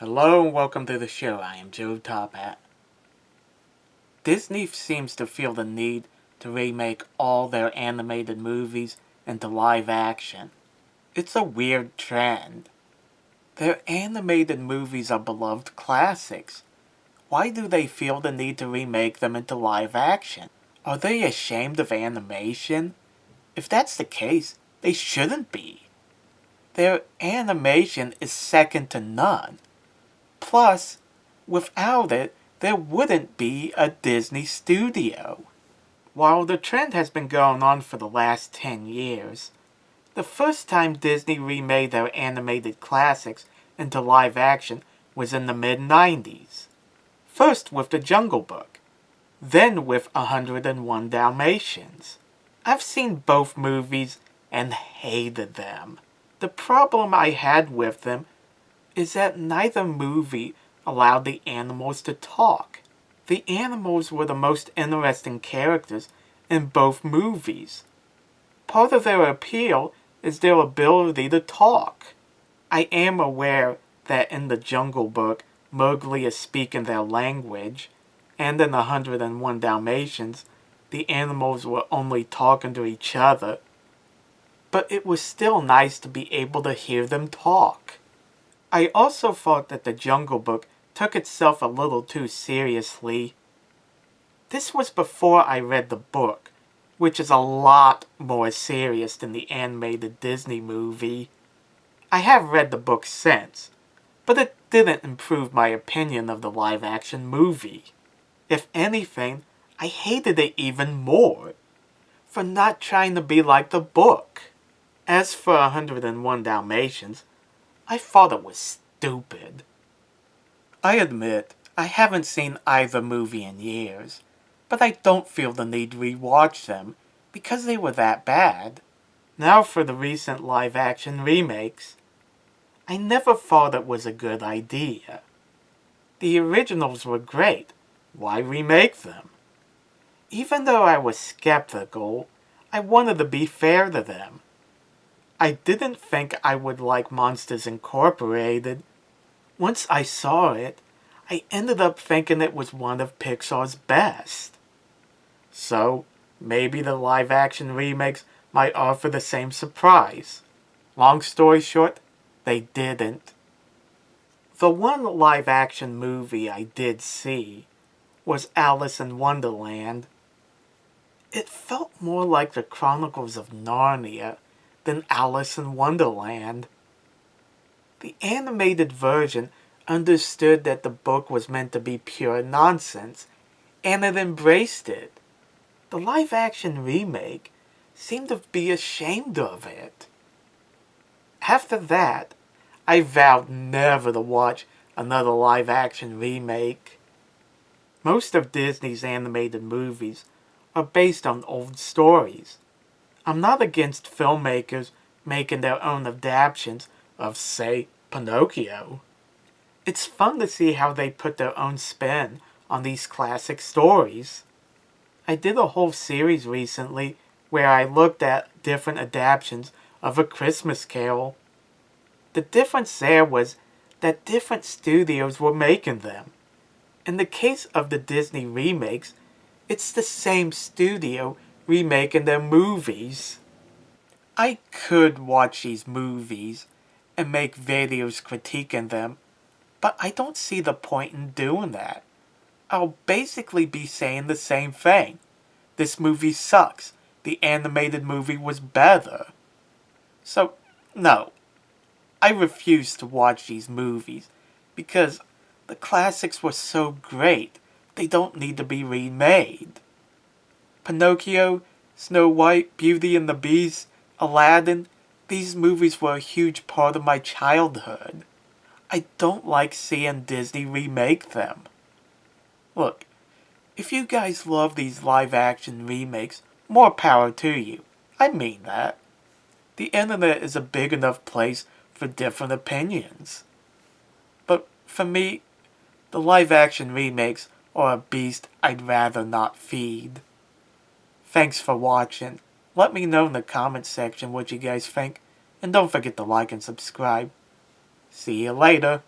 Hello and welcome to the show. I am Joe Top Hat. Disney seems to feel the need to remake all their animated movies into live action. It's a weird trend. Their animated movies are beloved classics. Why do they feel the need to remake them into live action? Are they ashamed of animation? If that's the case, they shouldn't be. Their animation is second to none. Plus, without it, there wouldn't be a Disney studio. While the trend has been going on for the last 10 years, the first time Disney remade their animated classics into live action was in the mid-90s. First with The Jungle Book, then with 101 Dalmatians. I've seen both movies and hated them. The problem I had with them is that neither movie allowed the animals to talk. The animals were the most interesting characters in both movies. Part of their appeal is their ability to talk. I am aware that in The Jungle Book, Mowgli is speaking their language, and in 101 Dalmatians, the animals were only talking to each other. But it was still nice to be able to hear them talk. I also thought that The Jungle Book took itself a little too seriously. This was before I read the book, which is a lot more serious than the animated Disney movie. I have read the book since, but it didn't improve my opinion of the live-action movie. If anything, I hated it even more, for not trying to be like the book. As for 101 Dalmatians, I thought it was stupid. I admit, I haven't seen either movie in years, but I don't feel the need to rewatch them because they were that bad. Now for the recent live-action remakes. I never thought it was a good idea. The originals were great. Why remake them? Even though I was skeptical, I wanted to be fair to them. I didn't think I would like Monsters Incorporated. Once I saw it, I ended up thinking it was one of Pixar's best. So, maybe the live-action remakes might offer the same surprise. Long story short, they didn't. The one live-action movie I did see was Alice in Wonderland. It felt more like the Chronicles of Narnia than Alice in Wonderland. The animated version understood that the book was meant to be pure nonsense, and it embraced it. The live-action remake seemed to be ashamed of it. After that, I vowed never to watch another live-action remake. Most of Disney's animated movies are based on old stories. I'm not against filmmakers making their own adaptations of, say, Pinocchio. It's fun to see how they put their own spin on these classic stories. I did a whole series recently where I looked at different adaptations of A Christmas Carol. The difference there was that different studios were making them. In the case of the Disney remakes, it's the same studio remaking their movies. I could watch these movies and make videos critiquing them, but I don't see the point in doing that. I'll basically be saying the same thing. This movie sucks. The animated movie was better. So, no. I refuse to watch these movies because the classics were so great they don't need to be remade. Pinocchio, Snow White, Beauty and the Beast, Aladdin, these movies were a huge part of my childhood. I don't like seeing Disney remake them. Look, if you guys love these live-action remakes, more power to you. I mean that. The internet is a big enough place for different opinions. But for me, the live-action remakes are a beast I'd rather not feed. Thanks for watching. Let me know in the comments section what you guys think, and don't forget to like and subscribe. See you later.